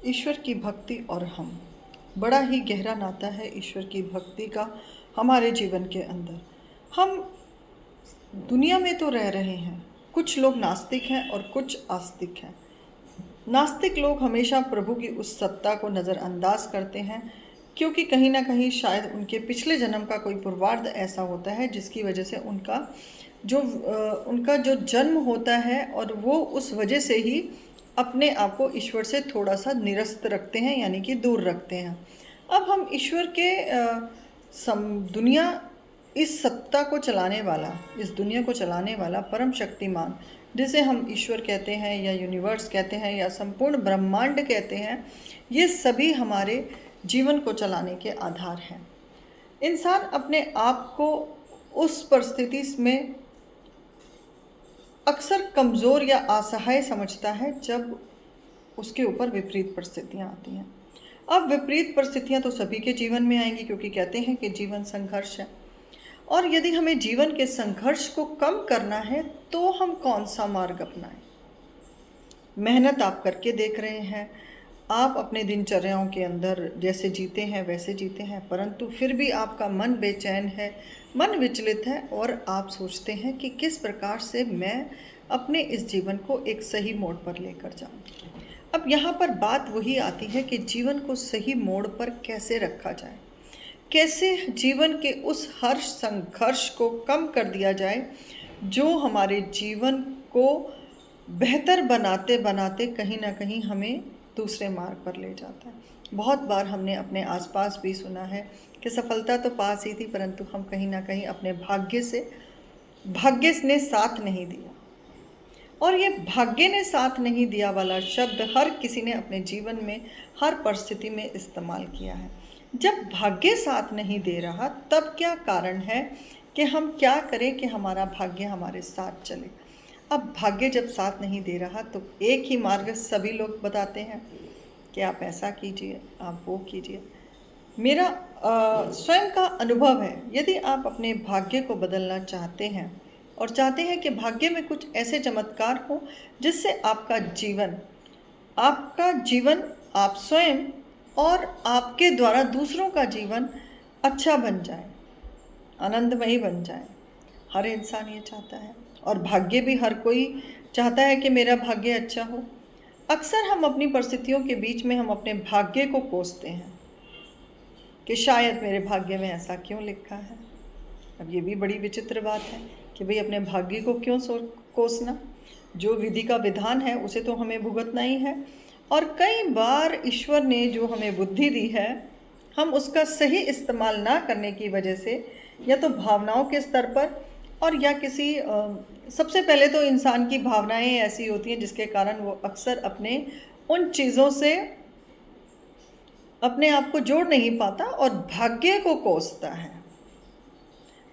ईश्वर की भक्ति और हम, बड़ा ही गहरा नाता है ईश्वर की भक्ति का हमारे जीवन के अंदर। हम दुनिया में तो रह रहे हैं, कुछ लोग नास्तिक हैं और कुछ आस्तिक हैं। नास्तिक लोग हमेशा प्रभु की उस सत्ता को नज़रअंदाज करते हैं, क्योंकि कहीं ना कहीं शायद उनके पिछले जन्म का कोई पूर्वार्ध ऐसा होता है जिसकी वजह से उनका जो जन्म होता है, और वो उस वजह से ही अपने आप को ईश्वर से थोड़ा सा निरस्त रखते हैं, यानी कि दूर रखते हैं। अब हम ईश्वर के दुनिया इस सत्ता को चलाने वाला, इस दुनिया को चलाने वाला परम शक्तिमान, जिसे हम ईश्वर कहते हैं या यूनिवर्स कहते हैं या संपूर्ण ब्रह्मांड कहते हैं, ये सभी हमारे जीवन को चलाने के आधार हैं। इंसान अपने आप को उस परिस्थिति में अक्सर कमज़ोर या असहाय समझता है जब उसके ऊपर विपरीत परिस्थितियाँ आती हैं। अब विपरीत परिस्थितियाँ तो सभी के जीवन में आएंगी, क्योंकि कहते हैं कि जीवन संघर्ष है। और यदि हमें जीवन के संघर्ष को कम करना है तो हम कौन सा मार्ग अपनाएं? मेहनत आप करके देख रहे हैं, आप अपने दिनचर्याओं के अंदर जैसे जीते हैं वैसे जीते हैं, परंतु फिर भी आपका मन बेचैन है, मन विचलित है, और आप सोचते हैं कि किस प्रकार से मैं अपने इस जीवन को एक सही मोड़ पर लेकर जाऊं। अब यहाँ पर बात वही आती है कि जीवन को सही मोड़ पर कैसे रखा जाए, कैसे जीवन के उस हर संघर्ष को कम कर दिया जाए जो हमारे जीवन को बेहतर बनाते बनाते कहीं ना कहीं हमें दूसरे मार्ग पर ले जाता है। बहुत बार हमने अपने आसपास भी सुना है कि सफलता तो पास ही थी, परंतु हम कहीं ना कहीं अपने भाग्य ने साथ नहीं दिया। और ये भाग्य ने साथ नहीं दिया वाला शब्द हर किसी ने अपने जीवन में हर परिस्थिति में इस्तेमाल किया है। जब भाग्य साथ नहीं दे रहा, तब क्या कारण है कि हम क्या करें कि हमारा भाग्य हमारे साथ चले। अब भाग्य जब साथ नहीं दे रहा तो एक ही मार्ग सभी लोग बताते हैं कि आप ऐसा कीजिए, आप वो कीजिए। मेरा स्वयं का अनुभव है, यदि आप अपने भाग्य को बदलना चाहते हैं और चाहते हैं कि भाग्य में कुछ ऐसे चमत्कार हो जिससे आपका जीवन, आप स्वयं और आपके द्वारा दूसरों का जीवन अच्छा बन जाए, आनंदमयी बन जाए। हर इंसान ये चाहता है, और भाग्य भी हर कोई चाहता है कि मेरा भाग्य अच्छा हो। अक्सर हम अपनी परिस्थितियों के बीच में हम अपने भाग्य को कोसते हैं कि शायद मेरे भाग्य में ऐसा क्यों लिखा है। अब ये भी बड़ी विचित्र बात है कि भाई अपने भाग्य को क्यों कोसना, जो विधि का विधान है उसे तो हमें भुगतना ही है। और कई बार ईश्वर ने जो हमें बुद्धि दी है, हम उसका सही इस्तेमाल ना करने की वजह से, या तो भावनाओं के स्तर पर, और या किसी सबसे पहले तो इंसान की भावनाएं ऐसी होती हैं जिसके कारण वो अक्सर अपने उन चीज़ों से अपने आप को जोड़ नहीं पाता और भाग्य को कोसता है।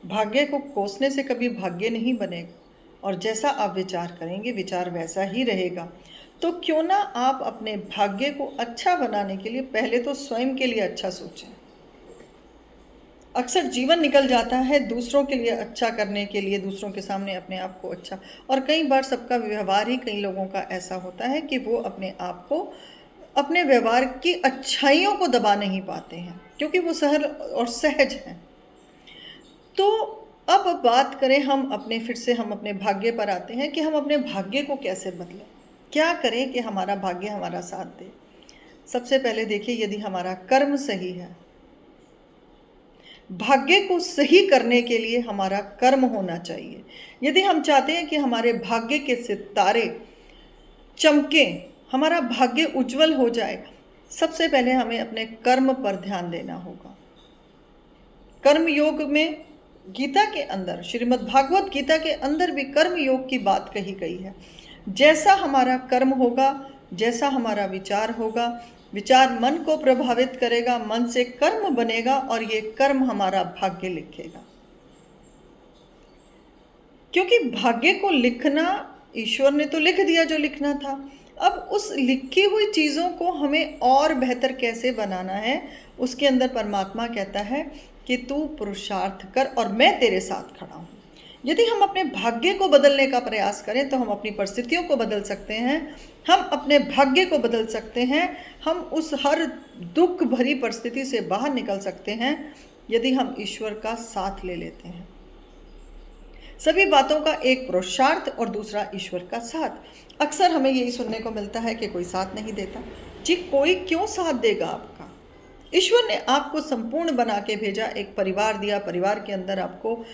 भाग्य को कोसने से कभी भाग्य नहीं बनेगा, और जैसा आप विचार करेंगे विचार वैसा ही रहेगा। तो क्यों ना आप अपने भाग्य को अच्छा बनाने के लिए पहले तो स्वयं के लिए अच्छा सोचें। अक्सर जीवन निकल जाता है दूसरों के लिए अच्छा करने के लिए, दूसरों के सामने अपने आप को अच्छा, और कई बार सबका व्यवहार ही कई लोगों का ऐसा होता है कि वो अपने आप को, अपने व्यवहार की अच्छाइयों को दबा नहीं पाते हैं, क्योंकि वो सरल और सहज हैं। तो अब बात करें फिर से हम अपने भाग्य पर आते हैं कि हम अपने भाग्य को कैसे बदलें, क्या करें कि हमारा भाग्य हमारा साथ दे। सबसे पहले देखिए, यदि हमारा कर्म सही है, भाग्य को सही करने के लिए हमारा कर्म होना चाहिए। यदि हम चाहते हैं कि हमारे भाग्य के सितारे चमके, हमारा भाग्य उज्जवल हो जाए, सबसे पहले हमें अपने कर्म पर ध्यान देना होगा। कर्म योग में गीता के अंदर, श्रीमद् भागवत गीता के अंदर भी कर्म योग की बात कही गई है। जैसा हमारा कर्म होगा, जैसा हमारा विचार होगा, विचार मन को प्रभावित करेगा, मन से कर्म बनेगा, और ये कर्म हमारा भाग्य लिखेगा। क्योंकि भाग्य को लिखना ईश्वर ने तो लिख दिया जो लिखना था। अब उस लिखी हुई चीज़ों को हमें और बेहतर कैसे बनाना है, उसके अंदर परमात्मा कहता है कि तू पुरुषार्थ कर और मैं तेरे साथ खड़ा हूँ। यदि हम अपने भाग्य को बदलने का प्रयास करें तो हम अपनी परिस्थितियों को बदल सकते हैं, हम अपने भाग्य को बदल सकते हैं, हम उस हर दुख भरी परिस्थिति से बाहर निकल सकते हैं यदि हम ईश्वर का साथ ले लेते हैं। सभी बातों का एक पुरुषार्थ और दूसरा ईश्वर का साथ। अक्सर हमें यही सुनने को मिलता है कि कोई साथ नहीं देता। जी, कोई क्यों साथ देगा आपका? ईश्वर ने आपको संपूर्ण बना के भेजा, एक परिवार दिया, परिवार के अंदर आपको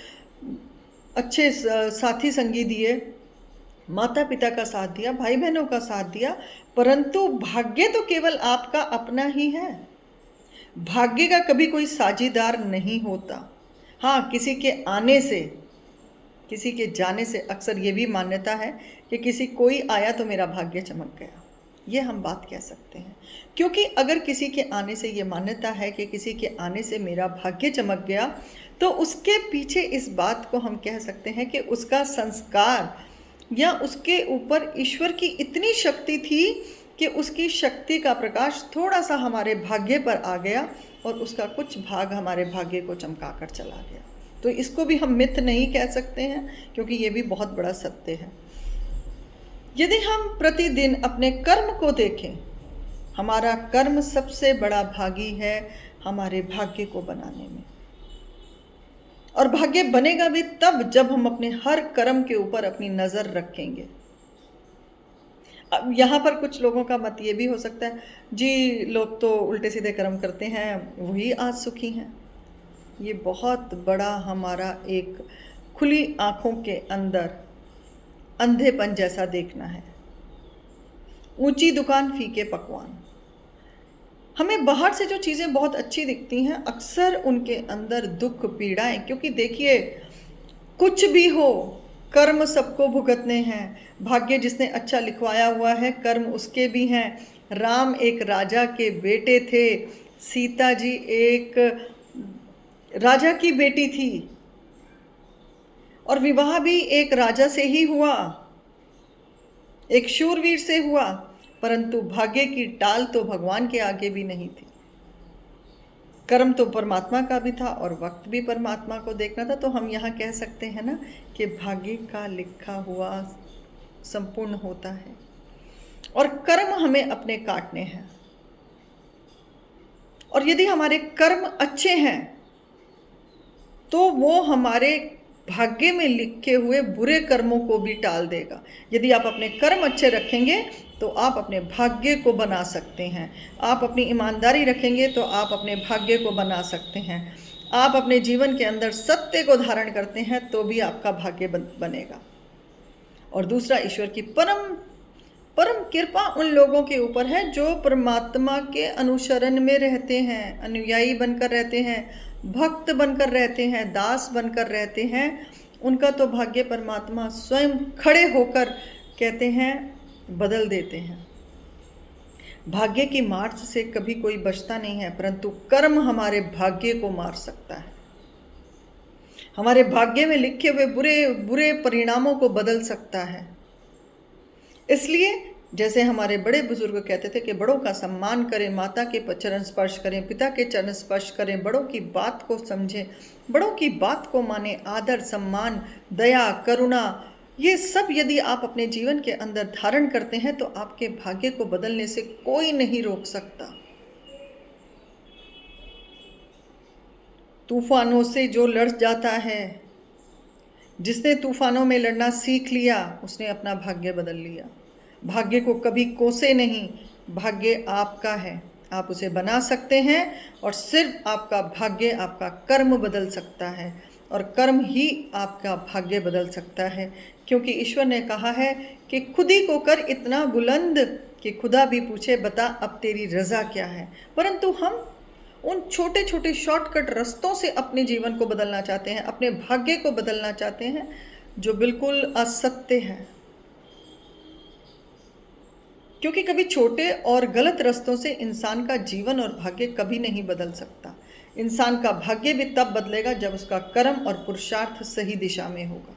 अच्छे साथी संगी दिए, माता पिता का साथ दिया, भाई बहनों का साथ दिया, परंतु भाग्य तो केवल आपका अपना ही है। भाग्य का कभी कोई साझीदार नहीं होता। हाँ, किसी के आने से, किसी के जाने से अक्सर ये भी मान्यता है कि किसी कोई आया तो मेरा भाग्य चमक गया, ये हम बात कह सकते हैं। क्योंकि अगर किसी के आने से ये मान्यता है कि किसी के आने से मेरा भाग्य चमक गया, तो उसके पीछे इस बात को हम कह सकते हैं कि उसका संस्कार या उसके ऊपर ईश्वर की इतनी शक्ति थी कि उसकी शक्ति का प्रकाश थोड़ा सा हमारे भाग्य पर आ गया और उसका कुछ भाग हमारे भाग्य को चमका कर चला गया। तो इसको भी हम मिथ नहीं कह सकते हैं, क्योंकि ये भी बहुत बड़ा सत्य है। यदि हम प्रतिदिन अपने कर्म को देखें, हमारा कर्म सबसे बड़ा भागी है हमारे भाग्य को बनाने में। और भाग्य बनेगा भी तब जब हम अपने हर कर्म के ऊपर अपनी नज़र रखेंगे। अब यहाँ पर कुछ लोगों का मत ये भी हो सकता है, जी लोग तो उल्टे सीधे कर्म करते हैं, वही आज सुखी हैं। ये बहुत बड़ा हमारा एक खुली आँखों के अंदर अंधेपन जैसा देखना है। ऊंची दुकान फीके पकवान। हमें बाहर से जो चीज़ें बहुत अच्छी दिखती हैं, अक्सर उनके अंदर दुख पीड़ाएं, क्योंकि देखिए कुछ भी हो, कर्म सबको भुगतने हैं। भाग्य जिसने अच्छा लिखवाया हुआ है, कर्म उसके भी हैं। राम एक राजा के बेटे थे, सीता जी एक राजा की बेटी थी, और विवाह भी एक राजा से ही हुआ, एक शूरवीर से हुआ, परंतु भाग्य की टाल तो भगवान के आगे भी नहीं थी। कर्म तो परमात्मा का भी था और वक्त भी परमात्मा को देखना था। तो हम यहाँ कह सकते हैं ना कि भाग्य का लिखा हुआ संपूर्ण होता है और कर्म हमें अपने काटने हैं। और यदि हमारे कर्म अच्छे हैं तो वो हमारे भाग्य में लिखे हुए बुरे कर्मों को भी टाल देगा। यदि आप अपने कर्म अच्छे रखेंगे तो आप अपने भाग्य को बना सकते हैं। आप अपनी ईमानदारी रखेंगे तो आप अपने भाग्य को बना सकते हैं। आप अपने जीवन के अंदर सत्य को धारण करते हैं तो भी आपका भाग्य बनेगा। और दूसरा, ईश्वर की परम कृपा उन लोगों के ऊपर है जो परमात्मा के अनुसरण में रहते हैं, अनुयायी बनकर रहते हैं, भक्त बनकर रहते हैं, दास बनकर रहते हैं। उनका तो भाग्य परमात्मा स्वयं खड़े होकर कहते हैं बदल देते हैं। भाग्य की मार से कभी कोई बचता नहीं है, परंतु कर्म हमारे भाग्य को मार सकता है, हमारे भाग्य में लिखे हुए बुरे बुरे परिणामों को बदल सकता है। इसलिए जैसे हमारे बड़े बुजुर्ग कहते थे कि बड़ों का सम्मान करें, माता के चरण स्पर्श करें, पिता के चरण स्पर्श करें, बड़ों की बात को समझें, बड़ों की बात को माने, आदर, सम्मान, दया, करुणा, ये सब यदि आप अपने जीवन के अंदर धारण करते हैं तो आपके भाग्य को बदलने से कोई नहीं रोक सकता। तूफानों से जो लड़ जाता है, जिसने तूफानों में लड़ना सीख लिया, उसने अपना भाग्य बदल लिया। भाग्य को कभी कोसे नहीं, भाग्य आपका है, आप उसे बना सकते हैं और सिर्फ आपका भाग्य, आपका कर्म बदल सकता है और कर्म ही आपका भाग्य बदल सकता है। क्योंकि ईश्वर ने कहा है कि खुद ही को कर इतना बुलंद कि खुदा भी पूछे बता अब तेरी रज़ा क्या है। परंतु हम उन छोटे छोटे शॉर्टकट रास्तों से अपने जीवन को बदलना चाहते हैं, अपने भाग्य को बदलना चाहते हैं, जो बिल्कुल असत्य है। क्योंकि कभी छोटे और गलत रास्तों से इंसान का जीवन और भाग्य कभी नहीं बदल सकता। इंसान का भाग्य भी तब बदलेगा जब उसका कर्म और पुरुषार्थ सही दिशा में होगा।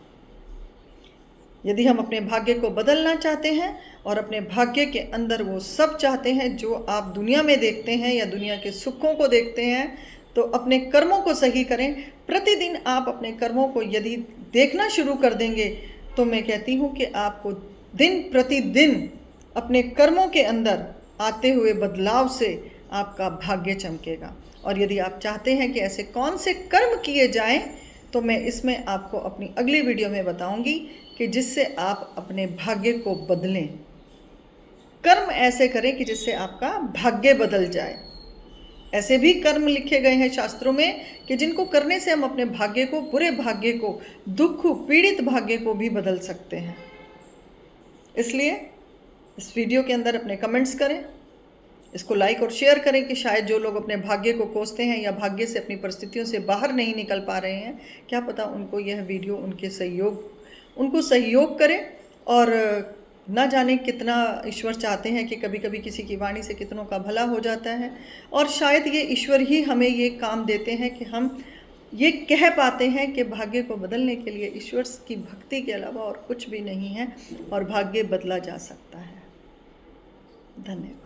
यदि हम अपने भाग्य को बदलना चाहते हैं और अपने भाग्य के अंदर वो सब चाहते हैं जो आप दुनिया में देखते हैं या दुनिया के सुखों को देखते हैं, तो अपने कर्मों को सही करें। प्रतिदिन आप अपने कर्मों को यदि देखना शुरू कर देंगे तो मैं कहती हूँ कि आपको दिन प्रतिदिन अपने कर्मों के अंदर आते हुए बदलाव से आपका भाग्य चमकेगा। और यदि आप चाहते हैं कि ऐसे कौन से कर्म किए जाएं, तो मैं इसमें आपको अपनी अगली वीडियो में बताऊंगी कि जिससे आप अपने भाग्य को बदलें। कर्म ऐसे करें कि जिससे आपका भाग्य बदल जाए। ऐसे भी कर्म लिखे गए हैं शास्त्रों में कि जिनको करने से हम अपने भाग्य को, बुरे भाग्य को, दुख पीड़ित भाग्य को भी बदल सकते हैं। इसलिए इस वीडियो के अंदर अपने कमेंट्स करें, इसको लाइक और शेयर करें कि शायद जो लोग अपने भाग्य को कोसते हैं या भाग्य से अपनी परिस्थितियों से बाहर नहीं निकल पा रहे हैं, क्या पता उनको यह वीडियो उनको सहयोग करे। और ना जाने कितना ईश्वर चाहते हैं कि कभी कभी किसी की वाणी से कितनों का भला हो जाता है। और शायद ये ईश्वर ही हमें ये काम देते हैं कि हम ये कह पाते हैं कि भाग्य को बदलने के लिए ईश्वर की भक्ति के अलावा और कुछ भी नहीं है और भाग्य बदला जा सकता है। धन्यवाद।